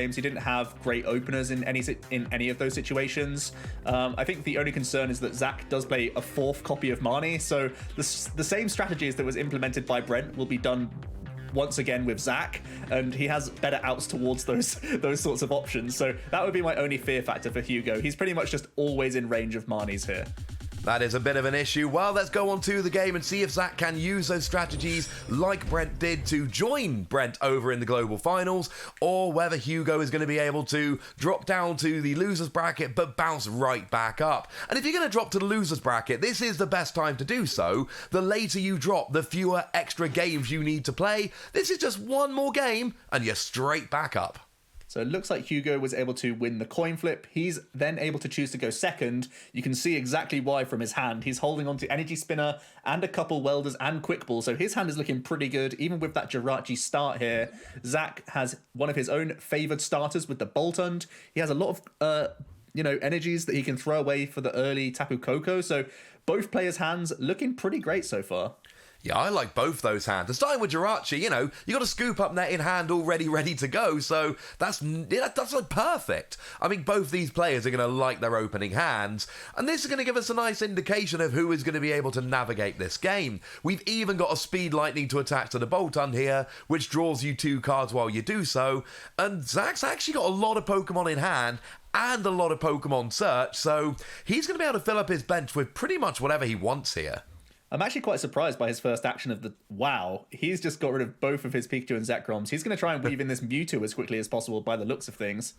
games. He didn't have great openers in any of those situations. I think the only concern is that Zach does play a 4th copy of Marnie, so the same strategies that was implemented by Brent will be done once again with Zach, and he has better outs towards those sorts of options. So that would be my only fear factor for Hugo. He's pretty much just always in range of Marnie's here. That is a bit of an issue. Well, let's go on to the game and see if Zach can use those strategies like Brent did to join Brent over in the global finals, or whether Hugo is going to be able to drop down to the losers bracket but bounce right back up. And if you're going to drop to the losers bracket, this is the best time to do so. The later you drop, the fewer extra games you need to play. This is just one more game and you're straight back up. So it looks like Hugo was able to win the coin flip. He's then able to choose to go second. You can see exactly why from his hand. He's holding on to Energy Spinner and a couple Welders and Quick Ball. So his hand is looking pretty good, even with that Jirachi start here. Zach has one of his own favoured starters with the Boltund. He has a lot of energies that he can throw away for the early Tapu Koko. So both players' hands looking pretty great so far. Yeah, I like both those hands. And starting with Jirachi, you got a scoop up net in hand already ready to go, so that's like perfect. I mean, both these players are going to like their opening hands, and this is going to give us a nice indication of who is going to be able to navigate this game. We've even got a Speed Lightning to attach to the Boltund here, which draws you 2 cards while you do so, and Zach's actually got a lot of Pokemon in hand, and a lot of Pokemon search, so he's going to be able to fill up his bench with pretty much whatever he wants here. I'm actually quite surprised by his first action of the... Wow, he's just got rid of both of his Pikachu and Zekroms. He's going to try and weave in this Mewtwo as quickly as possible by the looks of things.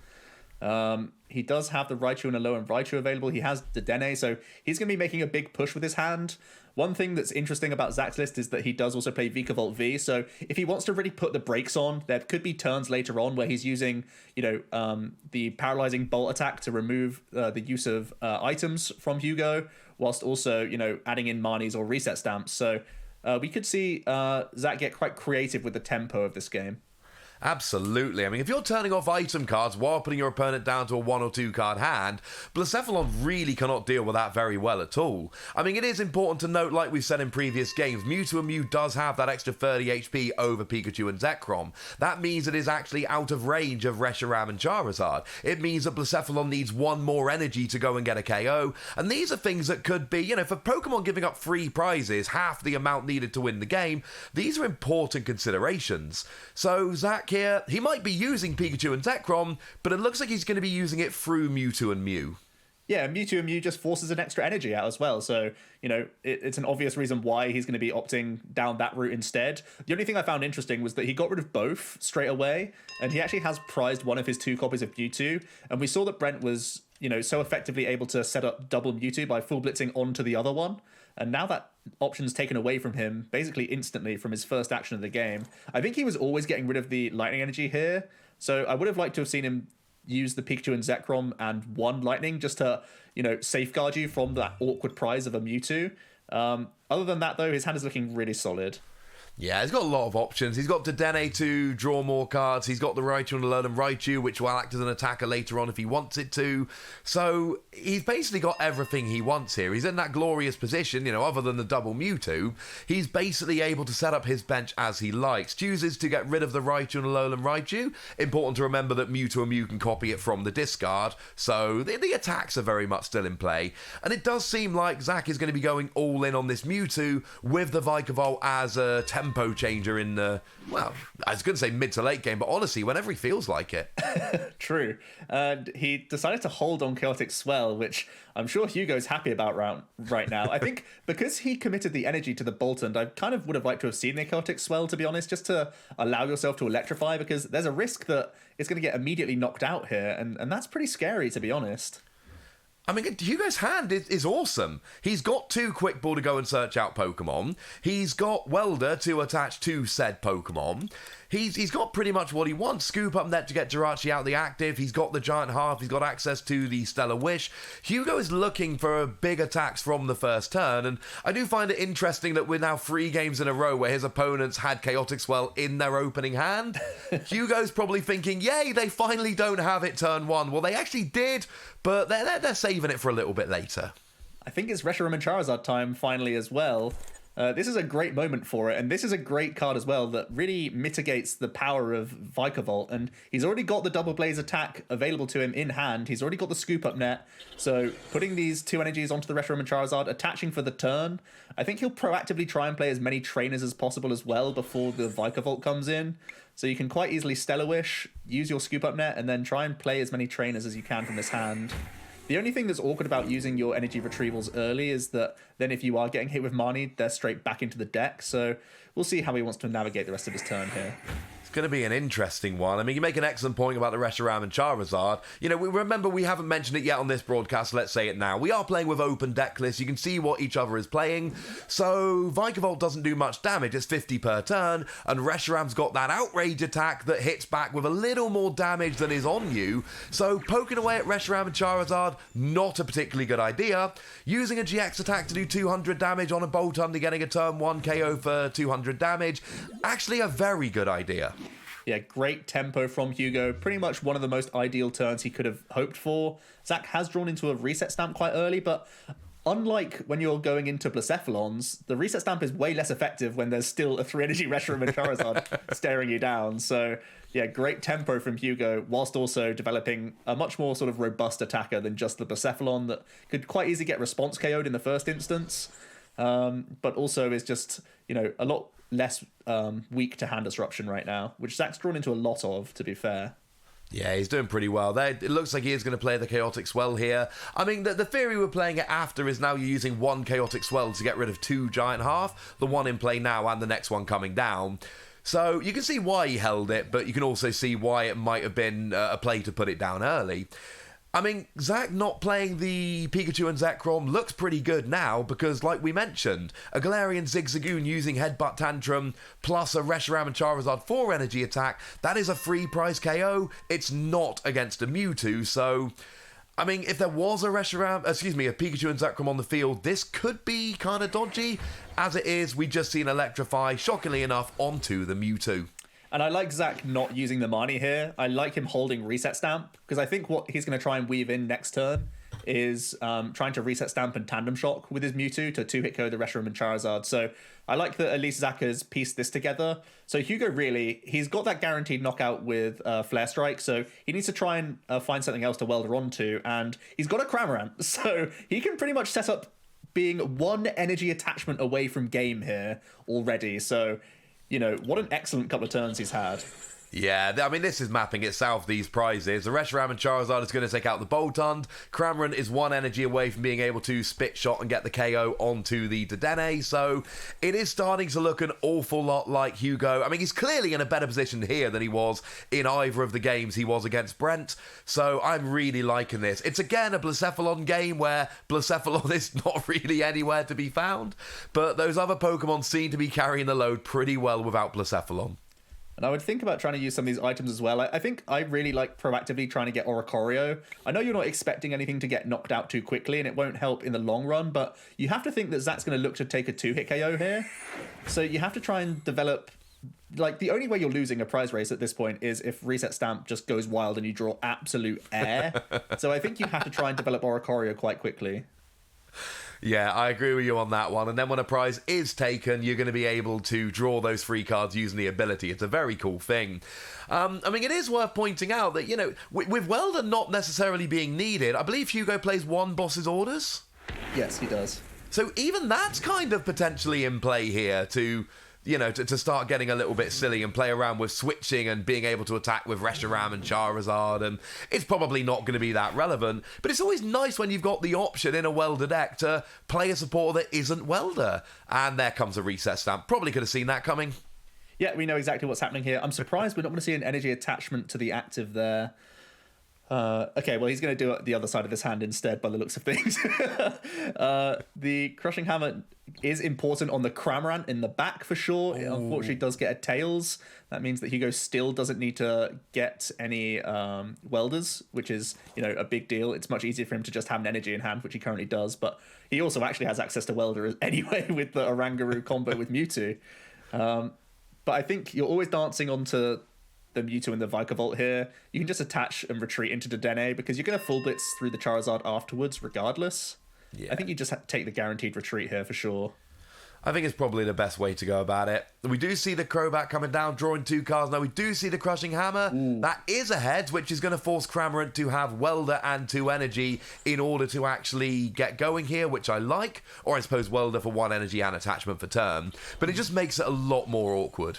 He does have the Raichu and Alolan Raichu available. He has the Dene, so he's going to be making a big push with his hand. One thing that's interesting about Zach's list is that he does also play Vikavolt V, so if he wants to really put the brakes on, there could be turns later on where he's using, the paralyzing Bolt attack to remove the use of items from Hugo, whilst also, adding in Marnies or reset stamps. So we could see Zach get quite creative with the tempo of this game. Absolutely. I mean, if you're turning off item cards while putting your opponent down to a 1 or 2 card hand, Blacephalon really cannot deal with that very well at all. I mean, it is important to note, like we've said in previous games, Mewtwo and Mew does have that extra 30 HP over Pikachu and Zekrom. That means it is actually out of range of Reshiram and Charizard. It means that Blacephalon needs 1 more energy to go and get a KO, and these are things that could be, for Pokemon giving up free prizes, half the amount needed to win the game, these are important considerations. So, Zach here, he might be using Pikachu and Zekrom, but it looks like he's going to be using it through Mewtwo and Mew. Yeah, Mewtwo and Mew just forces an extra energy out as well. So, it's an obvious reason why he's going to be opting down that route instead. The only thing I found interesting was that he got rid of both straight away, and he actually has prized one of his 2 copies of Mewtwo. And we saw that Brent was, so effectively able to set up double Mewtwo by full blitzing onto the other one. And now that option's taken away from him, basically instantly from his first action of the game, I think he was always getting rid of the lightning energy here. So I would have liked to have seen him use the Pikachu and Zekrom and 1 lightning just to, safeguard you from that awkward prize of a Mewtwo. Other than that, though, his hand is looking really solid. Yeah, he's got a lot of options. He's got Dedenne to draw more cards. He's got the Raichu and Alolan Raichu, which will act as an attacker later on if he wants it to. So he's basically got everything he wants here. He's in that glorious position, other than the double Mewtwo. He's basically able to set up his bench as he likes. Chooses to get rid of the Raichu and Alolan Raichu. Important to remember that Mewtwo and Mew can copy it from the discard. So the attacks are very much still in play. And it does seem like Zach is going to be going all in on this Mewtwo with the Vikavolt as a tempo changer in the, I was going to say mid to late game, but honestly, whenever he feels like it. True. And he decided to hold on Chaotic Swell, which I'm sure Hugo's happy about right now. I think because he committed the energy to the Boltund, I kind of would have liked to have seen the Chaotic Swell, to be honest, just to allow yourself to electrify, because there's a risk that it's going to get immediately knocked out here, and that's pretty scary, to be honest. I mean, Hugo's hand is awesome. He's got 2 Quick Ball to go and search out Pokemon. He's got Welder to attach to said Pokemon. He's got pretty much what he wants. Scoop up net to get Jirachi out the active. He's got the Giant Half. He's got access to the Stellar Wish. Hugo is looking for big attacks from the first turn, and I do find it interesting that we're now 3 games in a row where his opponents had Chaotic Swell in their opening hand. Hugo's probably thinking, yay, they finally don't have it turn 1. Well, they actually did, but they're saving it for a little bit later. I think it's Reshiram and Charizard time finally as well. This is a great moment for it, and this is a great card as well that really mitigates the power of Vikavolt. And he's already got the Double Blaze attack available to him in hand. He's already got the Scoop Up Net. So putting these 2 energies onto the Reshiram and Charizard, attaching for the turn, I think he'll proactively try and play as many trainers as possible as well before the Vikavolt comes in. So you can quite easily Stellar Wish, use your Scoop Up Net, and then try and play as many trainers as you can from this hand. The only thing that's awkward about using your energy retrievals early is that then if you are getting hit with Marnie, they're straight back into the deck. So we'll see how he wants to navigate the rest of his turn here. It's going to be an interesting one. I mean, you make an excellent point about the Reshiram and Charizard. You know, remember, we haven't mentioned it yet on this broadcast, so let's say it now. We are playing with open deck lists. You can see what each other is playing. So Vikavolt doesn't do much damage. It's 50 per turn, and Reshiram's got that outrage attack that hits back with a little more damage than is on you. So poking away at Reshiram and Charizard, not a particularly good idea. Using a GX attack to do 200 damage on a Boltund and getting a turn 1 KO for 200 damage, actually a very good idea. Yeah, great tempo from Hugo. Pretty much one of the most ideal turns he could have hoped for. Zach has drawn into a reset stamp quite early, but unlike when you're going into Blacephalons, the reset stamp is way less effective when there's still a 3-energy Reshiram and Charizard staring you down. So yeah, great tempo from Hugo, whilst also developing a much more sort of robust attacker than just the Blacephalon that could quite easily get response KO'd in the first instance, but also is just, you know, a lot less weak to hand disruption right now, which Zach's drawn into a lot of, to be fair. Yeah, he's doing pretty well. It looks like he is going to play the Chaotic Swell here. I mean, the theory we're playing it after is now you're using 1 Chaotic Swell to get rid of 2 Giant Half, the one in play now and the next one coming down. So you can see why he held it, but you can also see why it might have been a play to put it down early. I mean, Zach not playing the Pikachu and Zekrom looks pretty good now because, like we mentioned, a Galarian Zigzagoon using Headbutt Tantrum plus a Reshiram and Charizard 4 energy attack, that is a free prize KO. It's not against a Mewtwo, so I mean, if there was a Pikachu and Zekrom on the field, this could be kind of dodgy. As it is, we just seen Electrify, shockingly enough, onto the Mewtwo. And I like Zach not using the Marnie here. I like him holding Reset Stamp, because I think what he's going to try and weave in next turn is trying to Reset Stamp and Tandem Shock with his Mewtwo to 2-hit KO the Reshiram and Charizard. So I like that at least Zach has pieced this together. So Hugo really, he's got that guaranteed knockout with Flare Strike, so he needs to try and find something else to weld her onto, and he's got a Cramorant, so he can pretty much set up being 1 energy attachment away from game here already. So, you know, what an excellent couple of turns he's had. Yeah, I mean, this is mapping itself, these prizes. The Reshiram and Charizard is going to take out the Boltund. Cramorant is 1 energy away from being able to Spit Shot and get the KO onto the Dedenne, so it is starting to look an awful lot like Hugo. I mean, he's clearly in a better position here than he was in either of the games he was against Brent, so I'm really liking this. It's again a Blacephalon game where Blacephalon is not really anywhere to be found, but those other Pokemon seem to be carrying the load pretty well without Blacephalon. And I would think about trying to use some of these items as well. I think I really like proactively trying to get Oricorio. I know you're not expecting anything to get knocked out too quickly, and it won't help in the long run, but you have to think that Zach's going to look to take a 2-hit KO here. So you have to try and develop... Like, the only way you're losing a prize race at this point is if Reset Stamp just goes wild and you draw absolute air. So I think you have to try and develop Oricorio quite quickly. Yeah, I agree with you on that one. And then when a prize is taken, you're going to be able to draw those free cards using the ability. It's a very cool thing. I mean, it is worth pointing out that, you know, with Welder not necessarily being needed, I believe Hugo plays 1 Boss's Orders. Yes, he does. So even that's kind of potentially in play here to... You know, to start getting a little bit silly and play around with switching and being able to attack with Reshiram and Charizard, and it's probably not going to be that relevant, but it's always nice when you've got the option in a Welder deck to play a supporter that isn't Welder. And there comes a Reset Stamp. Probably could have seen that coming. Yeah, we know exactly what's happening here. I'm surprised we're not going to see an energy attachment to the active there. Okay, well, he's going to do it the other side of his hand instead, by the looks of things. The Crushing Hammer is important on the Cramorant in the back for sure. It unfortunately does get a Tails. That means that Hugo still doesn't need to get any Welders, which is, you know, a big deal. It's much easier for him to just have an energy in hand, which he currently does. But he also actually has access to Welder anyway with the Oranguru combo with Mewtwo. But I think you're always dancing onto the Mewtwo and the Vikavolt here. You can just attach and retreat into Dedenne because you're going to full blitz through the Charizard afterwards regardless. Yeah. I think you just take the guaranteed retreat here for sure. I think it's probably the best way to go about it. We do see the Crobat coming down, drawing 2 cards. Now, we do see the Crushing Hammer. That is a heads, which is going to force Cramorant to have Welder and 2 energy in order to actually get going here, which I like. Or I suppose Welder for 1 energy and attachment for turn. But it just makes it a lot more awkward.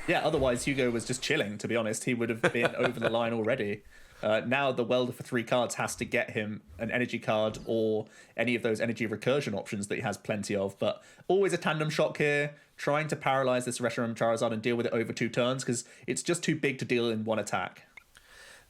Yeah, otherwise Hugo was just chilling, to be honest. He would have been over the line already. Now the Welder for 3 cards has to get him an energy card or any of those energy recursion options that he has plenty of. But always a tandem shock here, trying to paralyze this Reshiram Charizard and deal with it over 2 turns because it's just too big to deal in 1 attack.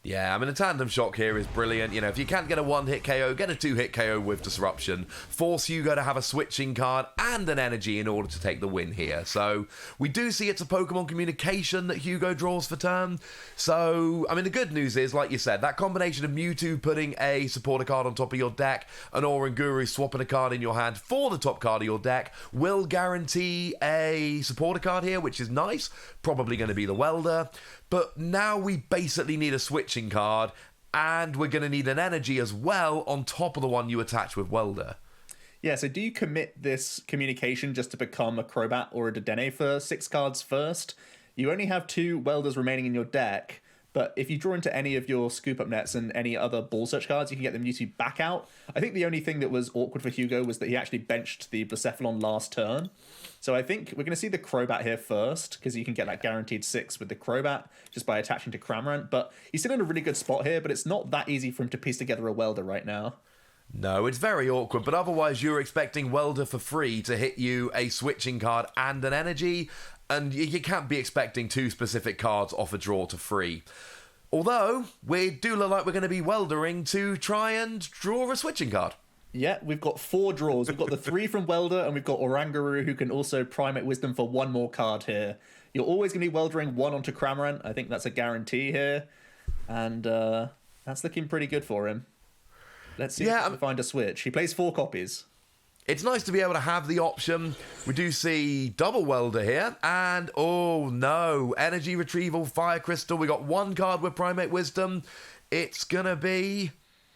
Yeah, I mean, a tandem shock here is brilliant. You know, if you can't get a 1-hit KO, get a 2-hit KO with Disruption. Force Hugo to have a switching card and an energy in order to take the win here. So, we do see it's a Pokemon communication that Hugo draws for turn. So, I mean, the good news is, like you said, that combination of Mewtwo putting a supporter card on top of your deck and Oranguru swapping a card in your hand for the top card of your deck will guarantee a supporter card here, which is nice. Probably going to be the Welder. But now we basically need a switching card, and we're going to need an energy as well on top of the one you attach with Welder. Yeah, so do you commit this communication just to become a Crobat or a Dedenne for 6 cards first? You only have 2 Welders remaining in your deck, but if you draw into any of your Scoop Up Nets and any other Ball Search cards, you can get the Mewtwo back out. I think the only thing that was awkward for Hugo was that he actually benched the Blacephalon last turn. So I think we're going to see the Crobat here first, because you can get that guaranteed 6 with the Crobat just by attaching to Cramorant. But he's still in a really good spot here, but it's not that easy for him to piece together a Welder right now. No, it's very awkward, but otherwise you're expecting Welder for free to hit you a switching card and an energy, and you can't be expecting 2 specific cards off a draw to free. Although, we do look like we're going to be Weldering to try and draw a switching card. Yeah, we've got 4 draws. We've got the 3 from Welder, and we've got Oranguru, who can also Primate Wisdom for 1 more card here. You're always going to be Weldering 1 onto Cramorant. I think that's a guarantee here. And that's looking pretty good for him. Let's see if he can find a switch. He plays 4 copies. It's nice to be able to have the option. We do see double Welder here. And, oh no, Energy Retrieval, Fire Crystal. We got 1 card with Primate Wisdom. It's going to be...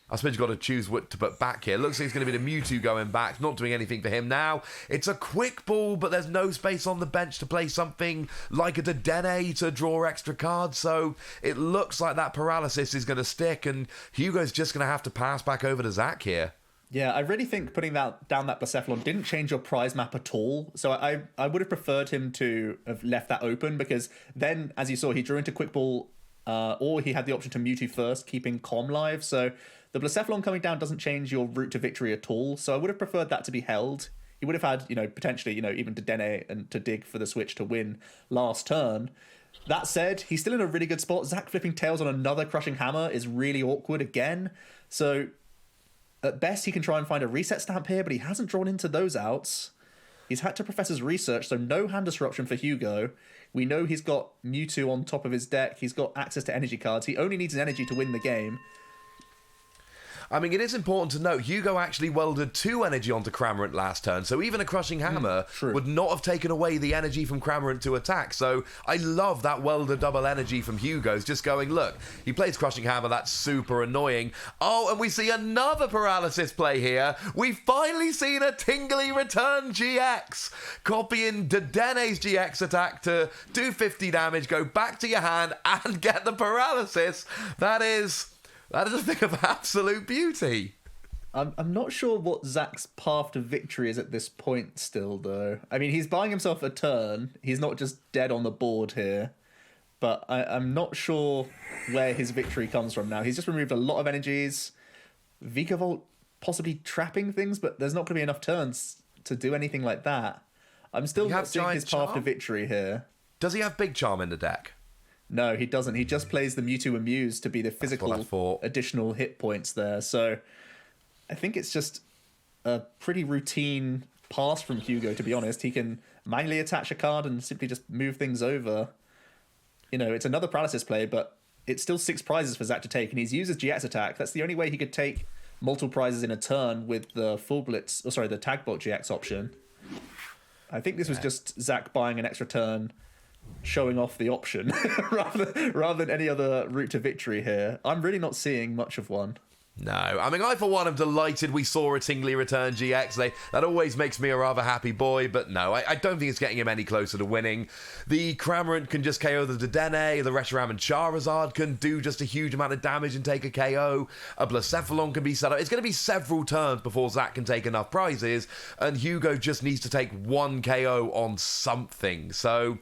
I suppose you've got to choose what to put back here. Looks like it's going to be the Mewtwo going back. Not doing anything for him now. It's a quick ball, but there's no space on the bench to play something like a Dedenne to draw extra cards. So it looks like that paralysis is going to stick, and Hugo's just going to have to pass back over to Zach here. Yeah, I really think putting down that Blacephalon didn't change your prize map at all. So I would have preferred him to have left that open, because then, as you saw, he drew into Quick Ball, or he had the option to Mewtwo first, keeping Calm live. So the Blacephalon coming down doesn't change your route to victory at all. So I would have preferred that to be held. He would have had, potentially, even Dedenne and to dig for the switch to win last turn. That said, he's still in a really good spot. Zach flipping tails on another Crushing Hammer is really awkward again. So at best, he can try and find a reset stamp here, but he hasn't drawn into those outs. He's had to Professor's Research, so no hand disruption for Hugo. We know he's got Mewtwo on top of his deck. He's got access to energy cards. He only needs an energy to win the game. I mean, it is important to note, Hugo actually welded 2 energy onto Cramorant last turn, so even a Crushing Hammer would not have taken away the energy from Cramorant to attack. So I love that welded double energy from Hugo's, just going, look, he plays Crushing Hammer, that's super annoying. Oh, and we see another paralysis play here. We've finally seen a Tingly Return GX, copying Dedenne's GX attack to do 50 damage, go back to your hand, and get the paralysis. That is a thing of absolute beauty. I'm not sure what Zach's path to victory is at this point still, though. I mean, he's buying himself a turn. He's not just dead on the board here. But I'm not sure where his victory comes from now. He's just removed a lot of energies. Vikavolt possibly trapping things, but there's not going to be enough turns to do anything like that. I'm still not seeing his path to victory here. Does he have Big Charm in the deck? No, he doesn't. He just plays the Mewtwo Amuse to be the physical additional hit points there. So I think it's just a pretty routine pass from Hugo, to be honest. He can manually attach a card and simply just move things over. It's another paralysis play, but it's still 6 prizes for Zach to take, and he's used his GX attack. That's the only way he could take multiple prizes in a turn with the Full Blitz, the Tag Bolt GX option. I think this was just Zach buying an extra turn, showing off the option rather than any other route to victory here. I'm really not seeing much of one. No, I mean, I for one am delighted we saw a Tingly return GX. That always makes me a rather happy boy, but no, I don't think it's getting him any closer to winning. The Cramorant can just KO the Dedenne, the Reshiram and Charizard can do just a huge amount of damage and take a KO, a Blacephalon can be set up. It's going to be several turns before Zach can take enough prizes, and Hugo just needs to take one KO on something. So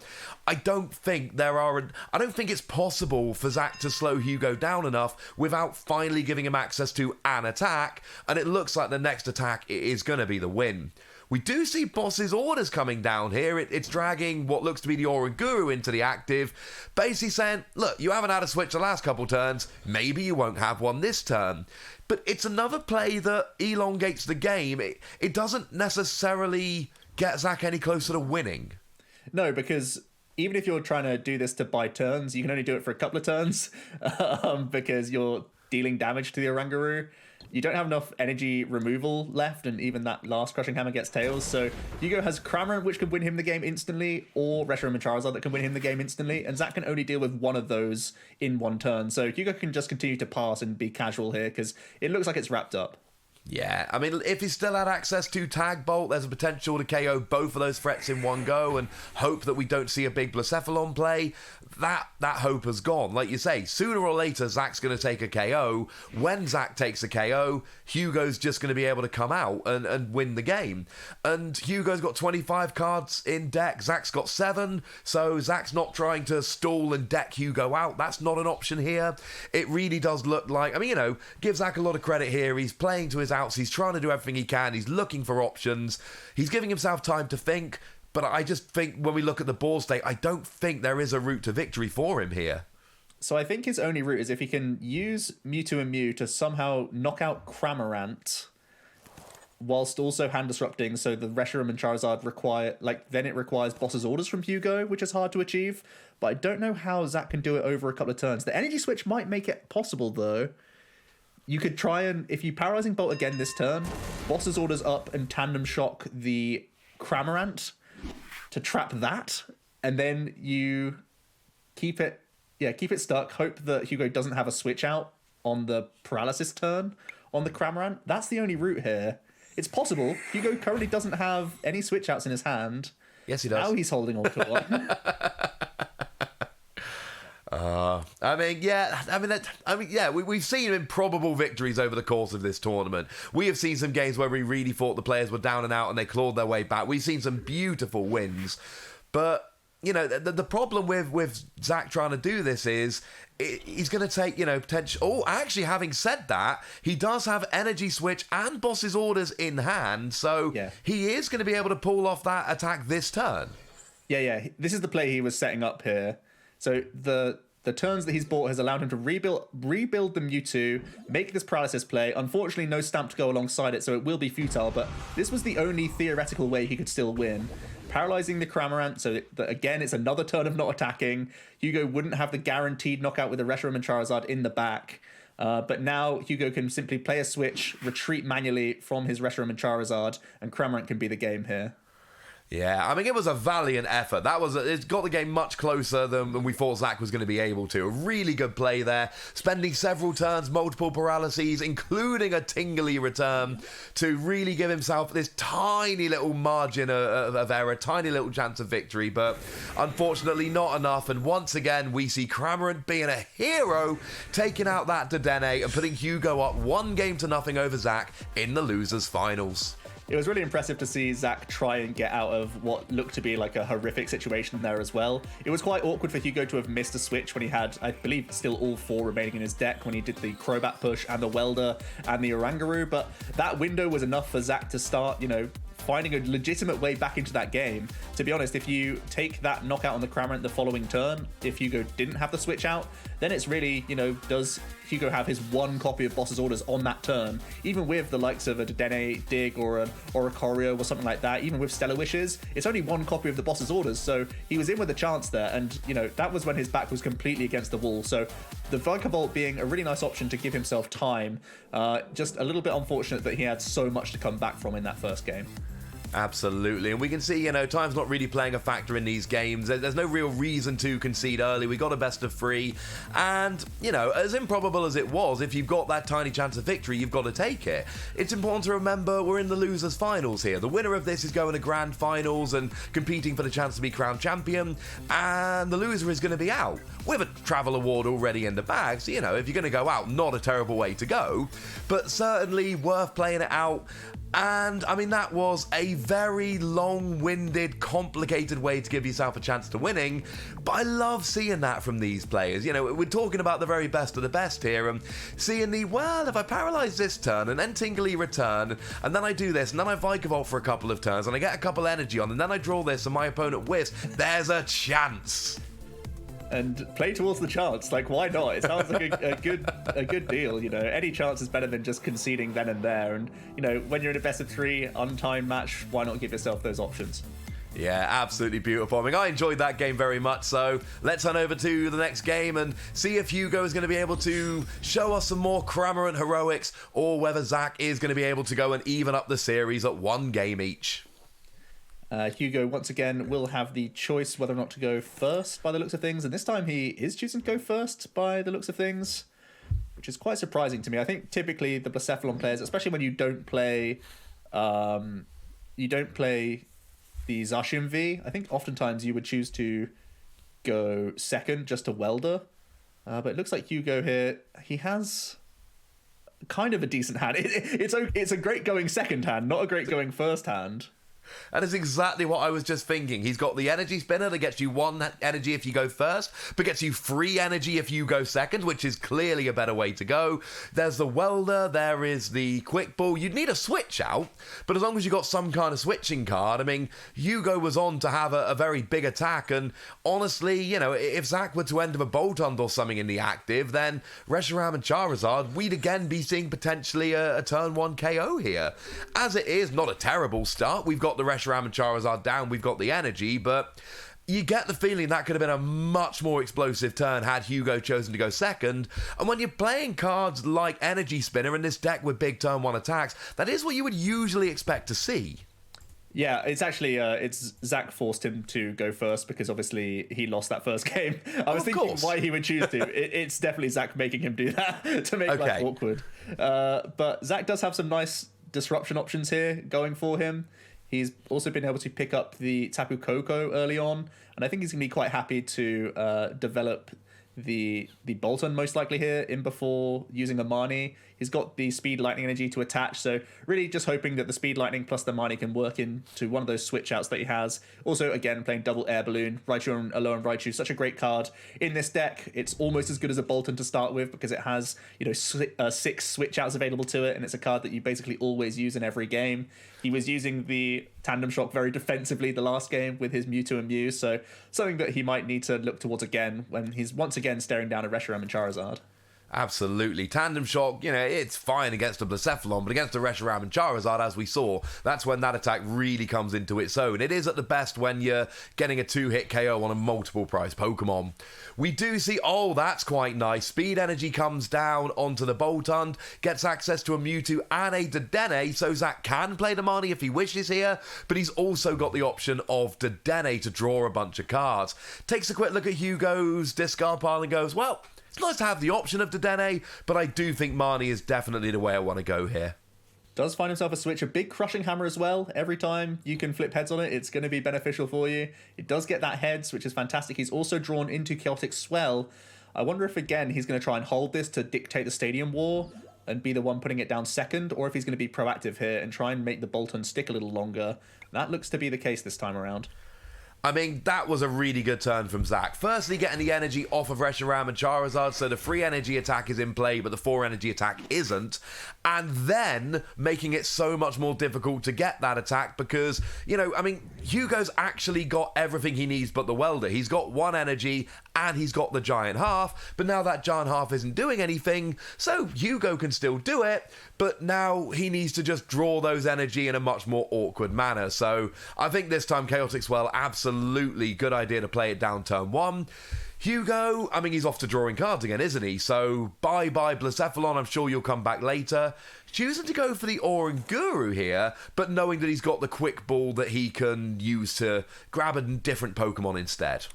I don't think it's possible for Zach to slow Hugo down enough without finally giving him access to an attack, and it looks like the next attack is going to be the win. We do see Boss's orders coming down here. It's dragging what looks to be the Oranguru into the active, basically saying, look, you haven't had a switch the last couple turns, maybe you won't have one this turn. But it's another play that elongates the game. It doesn't necessarily get Zach any closer to winning. No, because even if you're trying to do this to buy turns, you can only do it for a couple of turns because you're dealing damage to the Oranguru. You don't have enough energy removal left, and even that last Crushing Hammer gets tails. So Hugo has Cramorant, which can win him the game instantly, or Reshiram and Charizard that can win him the game instantly, and Zach can only deal with one of those in one turn. So Hugo can just continue to pass and be casual here, because it looks like it's wrapped up. Yeah, I mean, if he still had access to Tag Bolt, there's a potential to KO both of those threats in one go and hope that we don't see a big Blacephalon play. That hope has gone. Like you say, sooner or later, Zach's going to take a KO. When Zach takes a KO, Hugo's just going to be able to come out and win the game. And Hugo's got 25 cards in deck. Zach's got 7. So Zach's not trying to stall and deck Hugo out. That's not an option here. It really does look like, I mean, give Zach a lot of credit here. He's playing to his outs. He's trying to do everything he can. He's looking for options. He's giving himself time to think. But I just think when we look at the board state, I don't think there is a route to victory for him here. So I think his only route is if he can use Mewtwo and Mew to somehow knock out Cramorant whilst also hand disrupting, so the Reshiram and Charizard then it requires Boss's Orders from Hugo, which is hard to achieve. But I don't know how Zach can do it over a couple of turns. The Energy Switch might make it possible, though. You could try and, if you Paralyzing Bolt again this turn, Boss's Orders up and Tandem Shock the Cramorant to trap that, and then you keep it stuck, hope that Hugo doesn't have a switch out on the paralysis turn on the Cramorant. That's the only route here. It's possible. Hugo currently doesn't have any switch outs in his hand. Yes, he does. Now he's holding on to one. We've seen improbable victories over the course of this tournament. We have seen some games where we really thought the players were down and out and they clawed their way back. We've seen some beautiful wins. But, the problem with Zach trying to do this is he's going to take, potential... Oh, actually, having said that, he does have Energy Switch and Boss's Orders in hand, so he is going to be able to pull off that attack this turn. Yeah. This is the play he was setting up here. So the turns that he's bought has allowed him to rebuild the Mewtwo, make this paralysis play. Unfortunately, no stamp to go alongside it, so it will be futile, but this was the only theoretical way he could still win. Paralyzing the Cramorant, so that again, it's another turn of not attacking. Hugo wouldn't have the guaranteed knockout with the Reshiram and Charizard in the back. But now Hugo can simply play a switch, retreat manually from his Reshiram and Charizard, and Cramorant can be the game here. Yeah, I mean, it was a valiant effort. It got the game much closer than we thought Zach was going to be able to. A really good play there, spending several turns, multiple paralyses, including a tingly return to really give himself this tiny little margin of error, tiny little chance of victory, but unfortunately not enough. And once again, we see Cramorant being a hero, taking out that Dedenne and putting Hugo up 1-0 over Zach in the losers finals. It was really impressive to see Zach try and get out of what looked to be like a horrific situation there as well. It was quite awkward for Hugo to have missed a switch when he had, I believe, still all 4 remaining in his deck when he did the Crobat push and the Welder and the Oranguru, but that window was enough for Zach to start, finding a legitimate way back into that game. To be honest, if you take that knockout on the Cramorant the following turn, if Hugo didn't have the switch out, then it's really, does Hugo have his 1 copy of Boss's Orders on that turn? Even with the likes of a Dedenne Dig or a Oricorio or something like that, even with Stellar Wishes, it's only 1 copy of the Boss's Orders, so he was in with a chance there, and, that was when his back was completely against the wall. So the Vikavolt being a really nice option to give himself time, just a little bit unfortunate that he had so much to come back from in that first game. Absolutely, and we can see, time's not really playing a factor in these games. There's no real reason to concede early. We got a best of 3, and, as improbable as it was, if you've got that tiny chance of victory, you've got to take it. It's important to remember we're in the losers' finals here. The winner of this is going to grand finals and competing for the chance to be crowned champion, and the loser is going to be out with a travel award already in the bag. So, if you're going to go out, not a terrible way to go, but certainly worth playing it out. And, that was a very long-winded, complicated way to give yourself a chance to winning, but I love seeing that from these players. We're talking about the very best of the best here, and seeing if I paralyse this turn, and then Tingly return, and then I do this, and then I Vikavolt for a couple of turns, and I get a couple energy on, and then I draw this, and my opponent whiffs, there's a chance. And play towards the chance. Like, why not? It sounds like a good deal. Any chance is better than just conceding then and there. And when you're in a best of 3 untimed match, why not give yourself those options? Yeah, absolutely beautiful. I enjoyed that game very much. So let's head over to the next game and see if Hugo is going to be able to show us some more Cramorant heroics, or whether Zach is going to be able to go and even up the series at 1 game each. Hugo, once again, will have the choice whether or not to go first by the looks of things. And this time he is choosing to go first by the looks of things, which is quite surprising to me. I think typically the Blacephalon players, especially when you don't play the Zacian V, I think oftentimes you would choose to go second just to Welder. But it looks like Hugo here, he has kind of a decent hand. It's a great going second hand, not a great going first hand. That is exactly what I was just thinking. He's got the energy spinner that gets you 1 energy if you go first, but gets you 3 energy if you go second, which is clearly a better way to go. There's the welder, there is the quick ball. You'd need a switch out, but as long as you got some kind of switching card, Hugo was on to have a very big attack, and honestly, if Zach were to end with a Boltund or something in the active, then Reshiram and Charizard, we'd again be seeing potentially a turn 1 KO here. As it is, not a terrible start. We've got the Reshiram and Charizard down, we've got the energy, but you get the feeling that could have been a much more explosive turn had Hugo chosen to go second. And when you're playing cards like Energy Spinner in this deck with big turn 1 attacks, that is what you would usually expect to see. Yeah, it's actually Zach forced him to go first because obviously he lost that first game. I was thinking why he would choose to. It's definitely Zach making him do that to make life awkward. But Zach does have some nice disruption options here going for him. He's also been able to pick up the Tapu Koko early on, and I think he's going to be quite happy to develop the Boltund most likely here in before using a Marnie. He's got the Speed Lightning energy to attach, so really just hoping that the Speed Lightning plus the Marnie can work into one of those switch outs that he has. Also, again, playing double Air Balloon. Raichu and Alolan Raichu, such a great card in this deck. It's almost as good as a Boltund to start with because it has 6 switch outs available to it, and it's a card that you basically always use in every game. He was using the Tandem Shock very defensively the last game with his Mewtwo and Mew, so something that he might need to look towards again when he's once again staring down a Reshiram and Charizard. Absolutely. Tandem Shock, it's fine against a Blacephalon, but against a Reshiram and Charizard, as we saw, that's when that attack really comes into its own. It is at the best when you're getting a 2-hit KO on a multiple price Pokemon. We do see, that's quite nice. Speed energy comes down onto the Boltund, gets access to a Mewtwo and a Dedenne, so Zach can play the Marnie if he wishes here, but he's also got the option of Dedenne to draw a bunch of cards. Takes a quick look at Hugo's discard pile and goes, well, it's nice to have the option of Dedenne, but I do think Marnie is definitely the way I want to go here. Does find himself a switch, a big Crushing Hammer as well. Every time you can flip heads on it, it's going to be beneficial for you. It does get that heads, which is fantastic. He's also drawn into Chaotic Swell. I wonder if, again, he's going to try and hold this to dictate the Stadium War and be the one putting it down second, or if he's going to be proactive here and try and make the Boltund stick a little longer. That looks to be the case this time around. That was a really good turn from Zach. Firstly, getting the energy off of Reshiram and Charizard, so the 3 energy attack is in play, but the 4 energy attack isn't. And then making it so much more difficult to get that attack because, Hugo's actually got everything he needs but the welder. He's got 1 energy and he's got the giant half, but now that giant half isn't doing anything, so Hugo can still do it, but now he needs to just draw those energy in a much more awkward manner. So I think this time Chaotic Swell absolutely absolutely good idea to play it down turn 1. Hugo, I mean, he's off to drawing cards again, isn't he? So, bye-bye Blacephalon, I'm sure you'll come back later. Choosing to go for the Oranguru here, but knowing that he's got the quick ball that he can use to grab a different Pokemon instead.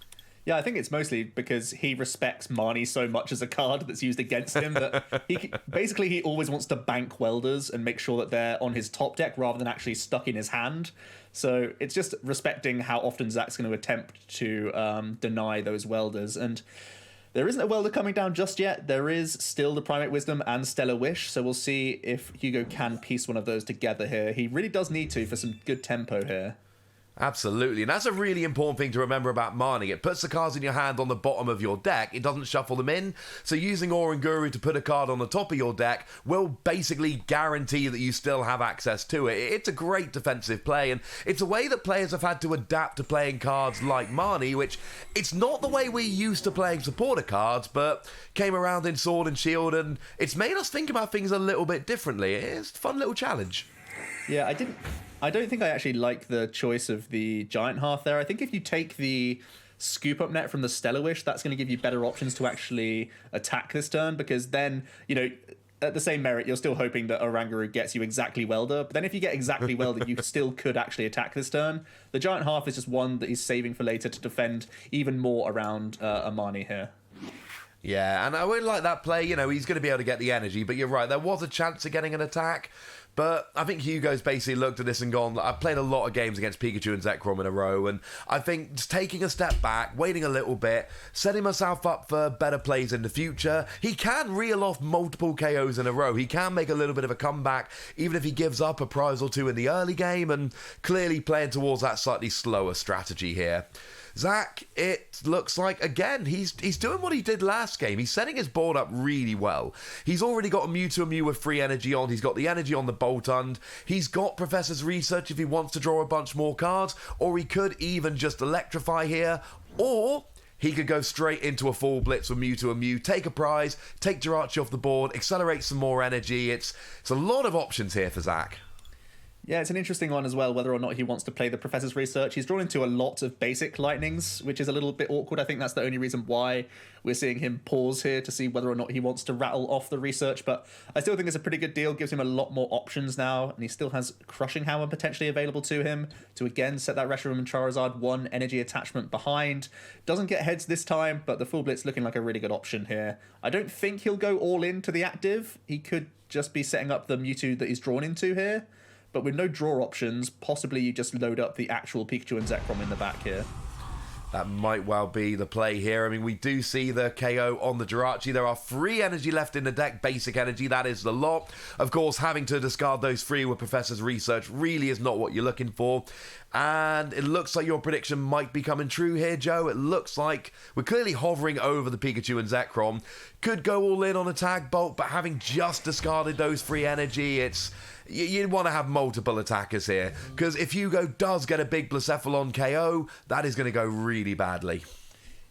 Yeah, I think it's mostly because he respects Marnie so much as a card that's used against him that he always wants to bank Welders and make sure that they're on his top deck rather than actually stuck in his hand. So it's just respecting how often Zach's going to attempt to deny those Welders. And there isn't a Welder coming down just yet. There is still the Primate Wisdom and Stellar Wish, so we'll see if Hugo can piece one of those together here. He really does need to for some good tempo here. Absolutely, and that's a really important thing to remember about Marnie. It puts the cards in your hand on the bottom of your deck. It doesn't shuffle them in. So using Oranguru to put a card on the top of your deck will basically guarantee that you still have access to it. It's a great defensive play, and it's a way that players have had to adapt to playing cards like Marnie, which it's not the way we're used to playing supporter cards, but came around in Sword and Shield, and it's made us think about things a little bit differently. It's a fun little challenge. Yeah, I don't think I actually like the choice of the Giant Hearth there. I think if you take the Scoop Up Net from the Stellar Wish, that's going to give you better options to actually attack this turn, because then, you know, at the same merit, you're still hoping that Oranguru gets you exactly Welder. But then if you get exactly Welder, you still could actually attack this turn. The Giant Hearth is just one that he's saving for later to defend even more around Amani here. Yeah, and I would like that play. You know, he's going to be able to get the energy, but you're right, there was a chance of getting an attack. But I think Hugo's basically looked at this and gone, I've played a lot of games against Pikachu and Zekrom in a row, and I think just taking a step back, waiting a little bit, setting myself up for better plays in the future. He can reel off multiple KOs in a row. He can make a little bit of a comeback, even if he gives up a prize or two in the early game, and clearly playing towards that slightly slower strategy here. Zach, it looks like, again, he's doing what he did last game. He's setting his board up really well. He's already got a Mew with free energy on. He's got the energy on the Boltund. He's got Professor's Research if he wants to draw a bunch more cards, or he could even just Electrify here, or he could go straight into a full blitz with Mew, take a prize, take Jirachi off the board, accelerate some more energy. It's a lot of options here for Zach. Yeah, it's an interesting one as well, whether or not he wants to play the Professor's Research. He's drawn into a lot of basic lightnings, which is a little bit awkward. I think that's the only reason why we're seeing him pause here to see whether or not he wants to rattle off the research. But I still think it's a pretty good deal, gives him a lot more options now, and he still has Crushing Hammer potentially available to him to again set that Reshiram and Charizard one energy attachment behind. Doesn't get heads this time, but the Full Blitz looking like a really good option here. I don't think he'll go all into the active. He could just be setting up the Mewtwo that he's drawn into here. But with no draw options, possibly you just load up the actual Pikachu and Zekrom in the back here. That might well be the play here. I mean, we do see the KO on the Jirachi. There are 3 energy left in the deck, basic energy, that is the lot. Of course, having to discard those 3 with Professor's Research really is not what you're looking for. And it looks like your prediction might be coming true here, Joe. It looks like we're clearly hovering over the Pikachu and Zekrom. Could go all in on a Tag Bolt, but having just discarded those 3 energy, you want to have multiple attackers here, because if Hugo does get a big Blacephalon KO, that is going to go really badly.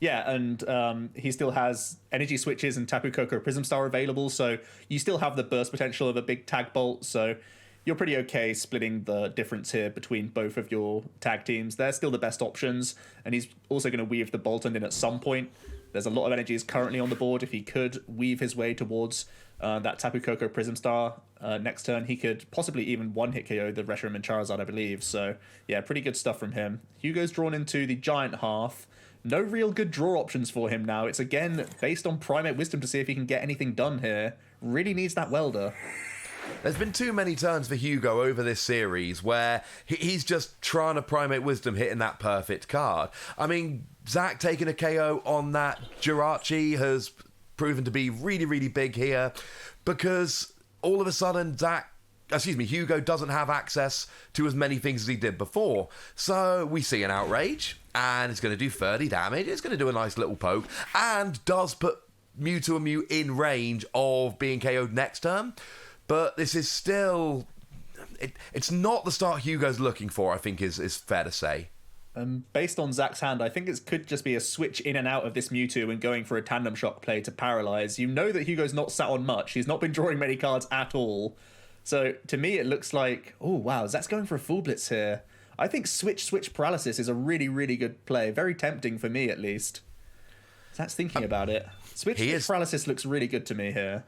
Yeah, and he still has energy switches and Tapu Koko Prism Star available, so you still have the burst potential of a big Tag Bolt, so you're pretty okay splitting the difference here between both of your tag teams. They're still the best options, and he's also going to weave the Boltund in at some point. There's a lot of energies currently on the board. If he could weave his way towards that Tapu Koko Prism Star next turn, he could possibly even one-hit KO the Reshiram and Charizard, I believe. So, yeah, pretty good stuff from him. Hugo's drawn into the Giant Hearth. No real good draw options for him now. It's, again, based on Primate Wisdom to see if he can get anything done here. Really needs that Welder. There's been too many turns for Hugo over this series where he's just trying to Primate Wisdom, hitting that perfect card. I mean, Zach taking a KO on that Jirachi has proven to be really, really big here, because all of a sudden Hugo doesn't have access to as many things as he did before. So we see an Outrage, and it's going to do 30 damage. It's going to do a nice little poke, and does put Mew in range of being KO'd next turn. But this is still... It's not the start Hugo's looking for, I think is fair to say. Based on Zach's hand, I think it could just be a switch in and out of this Mewtwo and going for a Tandem Shock play to paralyze. You know that Hugo's not sat on much. He's not been drawing many cards at all. So to me, it looks like, oh, wow, Zach's going for a Full Blitz here. I think switch paralysis is a really, really good play. Very tempting for me, at least. Zach's thinking about it. Switch paralysis looks really good to me here.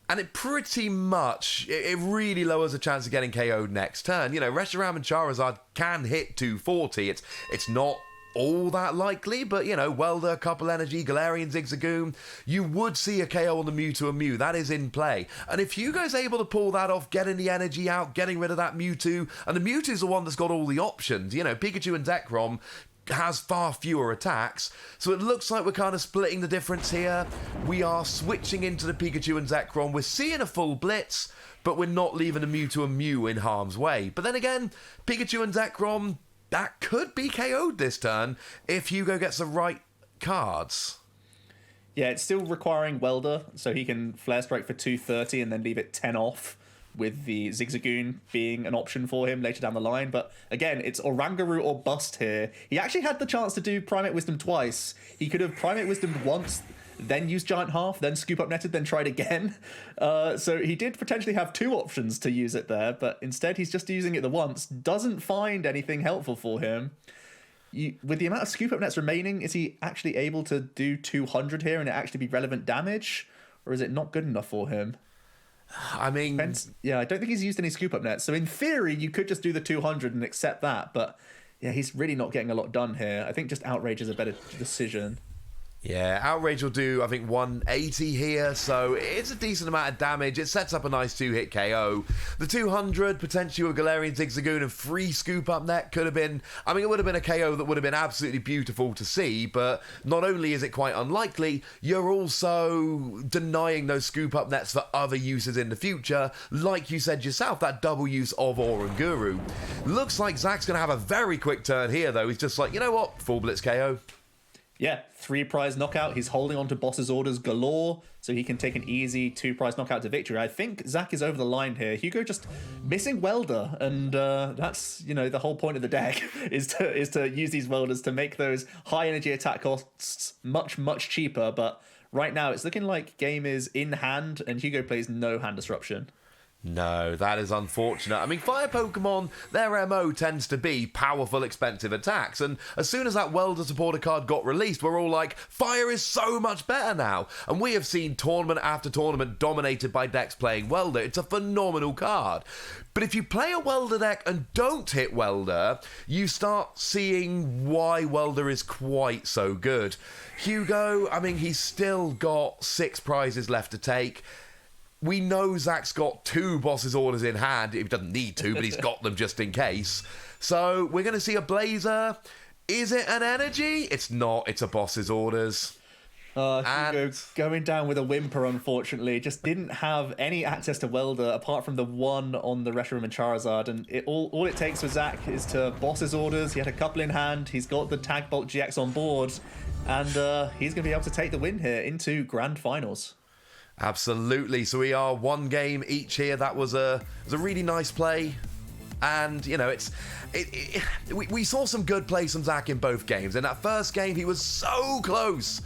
And it pretty much, it really lowers the chance of getting KO'd next turn. You know, Reshiram and Charizard can hit 240. It's not all that likely, but, you know, Welder, Couple Energy, Galarian Zigzagoon, you would see a KO on the Mewtwo and Mew. That is in play. And if Hugo's able to pull that off, getting the energy out, getting rid of that Mewtwo, and the Mewtwo's the one that's got all the options. You know, Pikachu and Zekrom has far fewer attacks, so it looks like we're kind of splitting the difference here. We are switching into the Pikachu and Zekrom. We're seeing a full blitz, but we're not leaving the Mewtwo and Mew in harm's way. But then again, Pikachu and Zekrom, that could be KO'd this turn if Hugo gets the right cards. Yeah, it's still requiring Welder, so he can Flare Strike for 230 and then leave it 10 off, with the Zigzagoon being an option for him later down the line. But again, it's Oranguru or bust here. He actually had the chance to do Primate Wisdom twice. He could have Primate Wisdom once, then used Giant Half, then Scoop Up Netted, then tried again. So he did potentially have two options to use it there, but instead he's just using it the once. Doesn't find anything helpful for him. With the amount of Scoop Up Nets remaining, is he actually able to do 200 here and it actually be relevant damage? Or is it not good enough for him? I mean... Yeah, I don't think he's used any Scoop Up Nets. So in theory, you could just do the 200 and accept that. But yeah, he's really not getting a lot done here. I think just Outrage is a better decision. Yeah, Outrage will do, I think, 180 here, so it's a decent amount of damage. It sets up a nice 2-hit KO. The 200, potentially with Galarian Zigzagoon and free Scoop Up Net could have been... I mean, it would have been a KO that would have been absolutely beautiful to see, but not only is it quite unlikely, you're also denying those Scoop Up Nets for other uses in the future, like you said yourself, that double use of Oranguru. Looks like Zach's going to have a very quick turn here, though. He's just like, you know what? Full Blitz KO. Yeah, 3-prize knockout. He's holding on to boss's orders galore, so he can take an easy 2-prize knockout to victory. I think Zach is over the line here. Hugo just missing Welder, and that's, you know, the whole point of the deck is to use these Welders to make those high energy attack costs much cheaper. But right now it's looking like game is in hand, and Hugo plays no hand disruption. No, that is unfortunate. I mean, fire Pokemon, their MO tends to be powerful, expensive attacks. And as soon as that Welder supporter card got released, we're all like, fire is so much better now. And we have seen tournament after tournament dominated by decks playing Welder. It's a phenomenal card. But if you play a Welder deck and don't hit Welder, you start seeing why Welder is quite so good. Hugo, I mean, he's still got 6 prizes left to take. We know Zach's got 2 boss's orders in hand. He doesn't need to, but he's got them just in case. So we're going to see a Blazer. Is it an energy? It's not. It's a boss's orders. Hugo going down with a whimper, unfortunately. Just didn't have any access to Welder apart from the one on the Reshiram and Charizard. And all it takes for Zach is to boss his orders. He had a couple in hand. He's got the Tag Bolt GX on board. And he's going to be able to take the win here into Grand Finals. Absolutely. So we are 1 game each here. That was a really nice play. And, you know, we saw some good plays from Zach in both games. In that first game, he was so close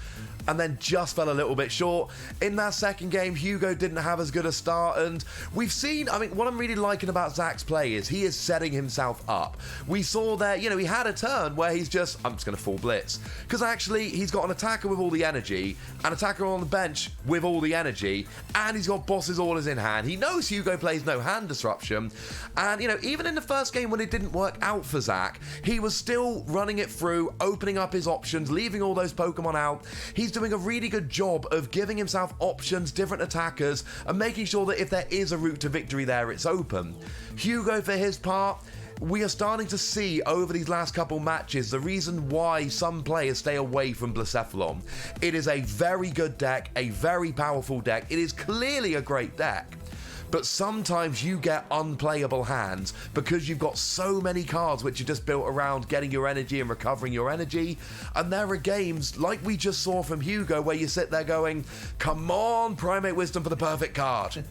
and then just fell a little bit short. In that second game, Hugo didn't have as good a start, and we've seen, I mean, what I'm really liking about Zach's play is he is setting himself up. We saw there, you know, he had a turn where he's just, I'm just going to full blitz, because actually he's got an attacker with all the energy, an attacker on the bench with all the energy, and he's got boss's orders in hand. He knows Hugo plays no hand disruption, and, you know, even in the first game when it didn't work out for Zach, he was still running it through, opening up his options, leaving all those Pokemon out. He's doing a really good job of giving himself options, different attackers, and making sure that if there is a route to victory there, it's open. Hugo, for his part, we are starting to see over these last couple matches the reason why some players stay away from Blacephalon. It is a very good deck, a very powerful deck. It is clearly a great deck. But sometimes you get unplayable hands because you've got so many cards which are just built around getting your energy and recovering your energy. And there are games, like we just saw from Hugo, where you sit there going, come on, Primate Wisdom for the perfect card.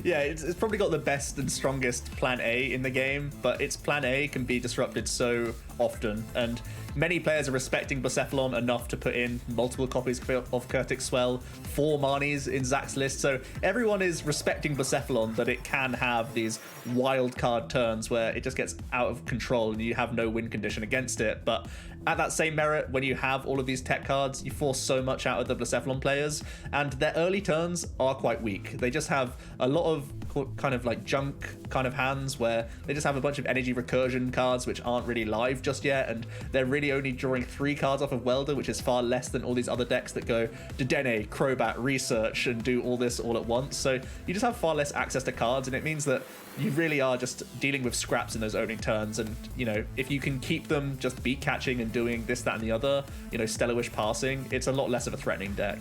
Yeah, it's probably got the best and strongest Plan A in the game, but its Plan A can be disrupted so often, and many players are respecting Blacephalon enough to put in multiple copies of Kurtic Swell, 4 Marnies in Zach's list, so everyone is respecting Blacephalon that it can have these wild card turns where it just gets out of control and you have no win condition against it. But at that same merit, when you have all of these tech cards, you force so much out of the Blacephalon players, and their early turns are quite weak. They just have a lot of kind of like junk kind of hands where they just have a bunch of energy recursion cards which aren't really live just yet, and they're really only drawing 3 cards off of Welder, which is far less than all these other decks that go Dedenne, Crobat, Research, and do all this all at once. So you just have far less access to cards, and it means that you really are just dealing with scraps in those opening turns. And, you know, if you can keep them just beat catching and doing this, that, and the other, you know, Stellar Wish passing, it's a lot less of a threatening deck.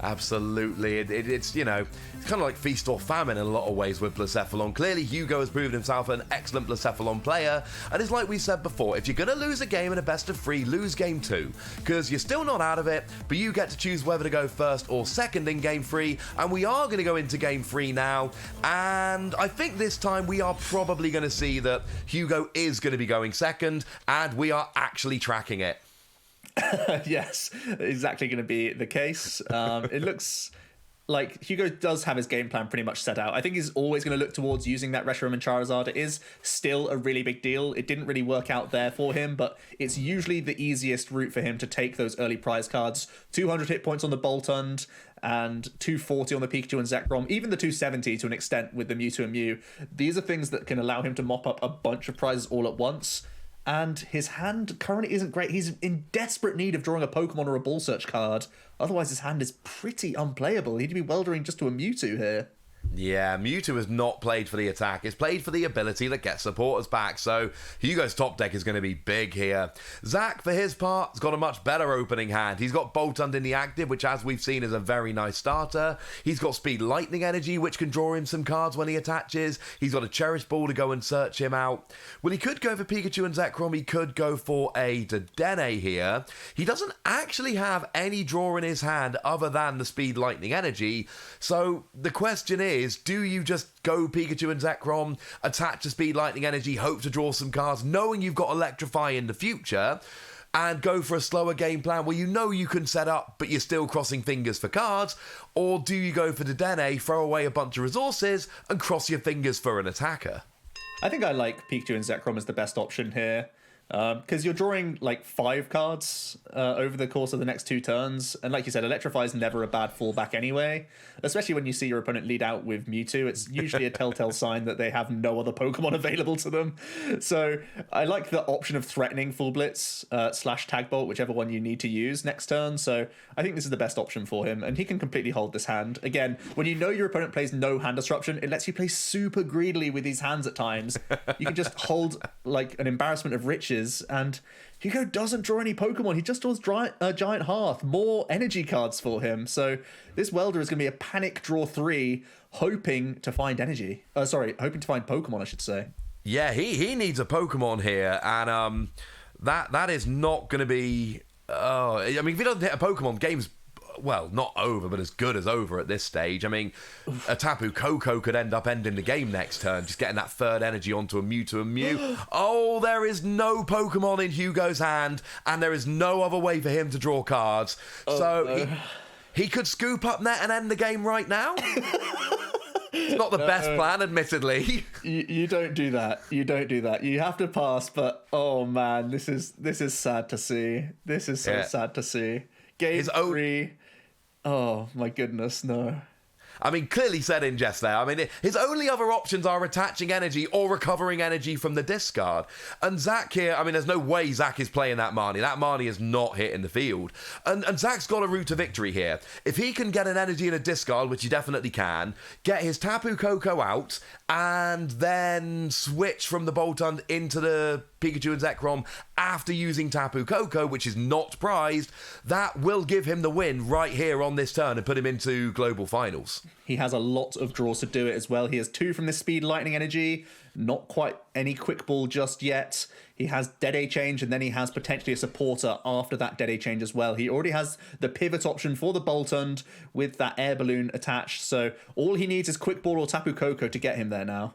Absolutely. It's, you know, it's kind of like feast or famine in a lot of ways with Blacephalon. Clearly, Hugo has proven himself an excellent Blacephalon player, and it's like we said before, if you're going to lose a game in a best of 3, lose game 2, because you're still not out of it, but you get to choose whether to go first or second in game 3, and we are going to go into game 3 now, and I think this time we are probably going to see that Hugo is going to be going second, and we are actually tracking it. Yes, exactly going to be the case. It looks like Hugo does have his game plan pretty much set out. I think he's always going to look towards using that Reshiram and Charizard. It is still a really big deal. It didn't really work out there for him, but it's usually the easiest route for him to take those early prize cards. 200 hit points on the Boltund and 240 on the Pikachu and Zekrom, even the 270 to an extent with the Mewtwo and Mew. These are things that can allow him to mop up a bunch of prizes all at once. And his hand currently isn't great. He's in desperate need of drawing a Pokemon or a Ball Search card. Otherwise, his hand is pretty unplayable. He'd be weldering just to a Mewtwo here. Yeah, Mewtwo is not played for the attack. It's played for the ability that gets supporters back, so Hugo's top deck is going to be big here. Zach, for his part, has got a much better opening hand. He's got Boltund in the active, which, as we've seen, is a very nice starter. He's got Speed Lightning Energy, which can draw him some cards when he attaches. He's got a Cherish Ball to go and search him out. Well, he could go for Pikachu and Zekrom. He could go for a Dedenne here. He doesn't actually have any draw in his hand other than the Speed Lightning Energy, so the question is, do you just go Pikachu and Zekrom, attach to Speed Lightning Energy, hope to draw some cards, knowing you've got Electrify in the future, and go for a slower game plan where you know you can set up, but you're still crossing fingers for cards? Or do you go for Dedenne, throw away a bunch of resources, and cross your fingers for an attacker? I think I like Pikachu and Zekrom as the best option here. Because you're drawing like 5 cards over the course of the next 2 turns, and like you said, Electrify is never a bad fallback anyway, especially when you see your opponent lead out with Mewtwo. It's usually a telltale sign that they have no other Pokemon available to them. So I like the option of threatening Full Blitz slash Tag Bolt, whichever one you need to use next turn. So I think this is the best option for him, and he can completely hold this hand. Again, when you know your opponent plays no hand disruption, it lets you play super greedily with these hands at times. You can just hold like an embarrassment of riches, and Hugo doesn't draw any Pokemon. He just draws Giant Hearth, more energy cards for him. So this Welder is going to be a panic draw 3, hoping to find energy. Hoping to find Pokemon, I should say. Yeah, he needs a Pokemon here, and that is not going to be... I mean, if he doesn't hit a Pokemon, game's, well, not over, but as good as over at this stage. I mean, a Tapu Koko could end up ending the game next turn, just getting that third energy onto a Mewtwo and Mew. Oh, there is no Pokemon in Hugo's hand, and there is no other way for him to draw cards. He could scoop up net and end the game right now. It's not the best plan, admittedly. You don't do that. You don't do that. You have to pass, but oh man, this is sad to see. This is so sad to see. Game 3. Oh my goodness, no. I mean, clearly said in jest there. I mean, his only other options are attaching energy or recovering energy from the discard. And Zach here, I mean, there's no way Zach is playing that Marnie. That Marnie is not hitting the field. And Zach's got a route to victory here. If he can get an energy and a discard, which he definitely can, get his Tapu Koko out, and then switch from the Boltund into the Pikachu and Zekrom after using Tapu Koko, which is not prized, that will give him the win right here on this turn and put him into global finals. He has a lot of draws to do it as well. He has 2 from this Speed Lightning Energy, not quite any Quick Ball just yet. He has Dead Change, and then he has potentially a supporter after that Dead Change as well. He already has the pivot option for the Boltund with that Air Balloon attached, so all he needs is Quick Ball or Tapu Koko to get him there now.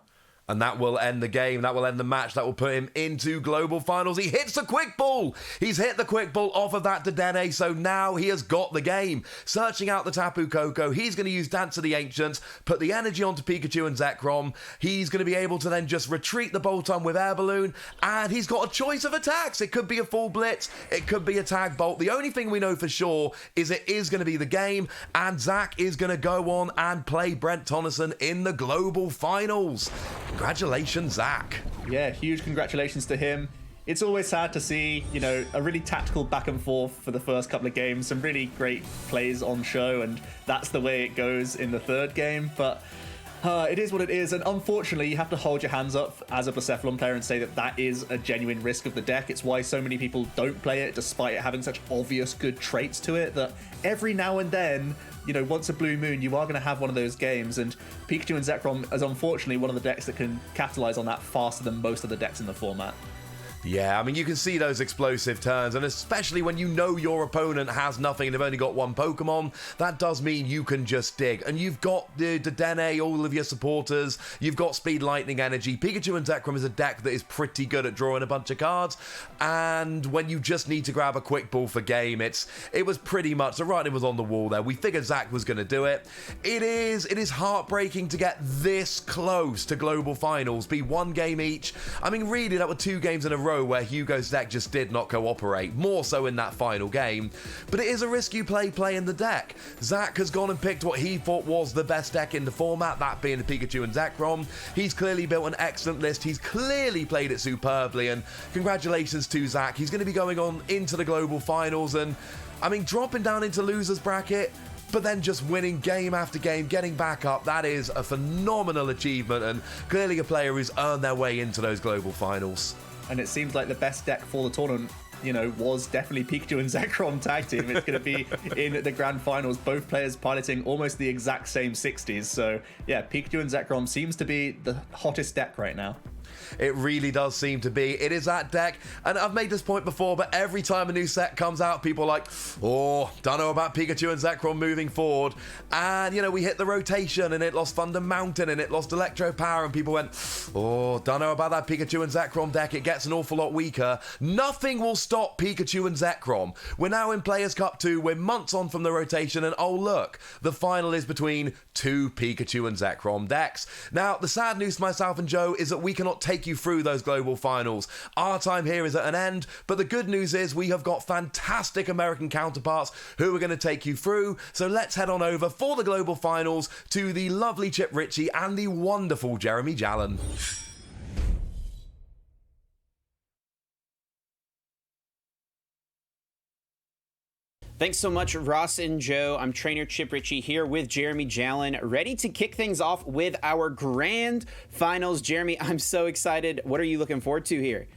And that will end the game. That will end the match. That will put him into global finals. He hits the quick ball. He's hit the quick ball off of that Dedenne. So now he has got the game. Searching out the Tapu Koko. He's going to use Dance of the Ancients. Put the energy onto Pikachu and Zekrom. He's going to be able to then just retreat the Bolton with Air Balloon. And he's got a choice of attacks. It could be a full blitz. It could be a tag bolt. The only thing we know for sure is it is going to be the game. And Zach is going to go on and play Brent Tonneson in the global finals. Congratulations, Zach. Yeah, huge congratulations to him. It's always sad to see, you know, a really tactical back and forth for the first couple of games, some really great plays on show, and that's the way it goes in the third game. But it is what it is, and unfortunately, you have to hold your hands up as a Blacephalon player and say that that is a genuine risk of the deck. It's why so many people don't play it, despite it having such obvious good traits to it, that every now and then, you know, once a blue moon, you are going to have one of those games, and Pikachu and Zekrom is unfortunately one of the decks that can capitalize on that faster than most of the decks in the format. Yeah, I mean, you can see those explosive turns, and especially when you know your opponent has nothing and they've only got one Pokemon, that does mean you can just dig. And you've got the Dedenne, all of your supporters, you've got Speed Lightning Energy. Pikachu and Zekrom is a deck that is pretty good at drawing a bunch of cards, and when you just need to grab a quick ball for game, it was pretty much, the writing was on the wall there. We figured Zach was going to do it. It is heartbreaking to get this close to global finals, be one game each. I mean, really, that were 2 games in a row where Hugo's deck just did not cooperate, more so in that final game. But it is a risk you playing the deck. Zach has gone and picked what he thought was the best deck in the format, that being the Pikachu and Zekrom. He's clearly built an excellent list. He's clearly played it superbly, and congratulations to Zach. He's going to be going on into the global finals, and I mean, dropping down into losers bracket, but then just winning game after game, getting back up, that is a phenomenal achievement, and clearly a player who's earned their way into those global finals. And it seems like the best deck for the tournament, you know, was definitely Pikachu and Zekrom tag team. It's going to be in the grand finals, both players piloting almost the exact same 60s. So yeah, Pikachu and Zekrom seems to be the hottest deck right now. It really does seem to be. It is that deck, and I've made this point before, but every time a new set comes out, people are like, oh, don't know about Pikachu and Zekrom moving forward. And, you know, we hit the rotation, and it lost Thunder Mountain, and it lost Electro Power, and people went, oh, don't know about that Pikachu and Zekrom deck. It gets an awful lot weaker. Nothing will stop Pikachu and Zekrom. We're now in Players' Cup 2. We're months on from the rotation, and oh, look, the final is between 2 Pikachu and Zekrom decks. Now, the sad news to myself and Joe is that we cannot take you through those global finals. Our time here is at an end, but the good news is we have got fantastic American counterparts who are going to take you through. So let's head on over for the global finals to the lovely Chip Ritchie and the wonderful Jeremy Jallen. Thanks so much, Ross and Joe. I'm trainer Chip Ritchie here with Jeremy Jallen, ready to kick things off with our grand finals. Jeremy, I'm so excited. What are you looking forward to here?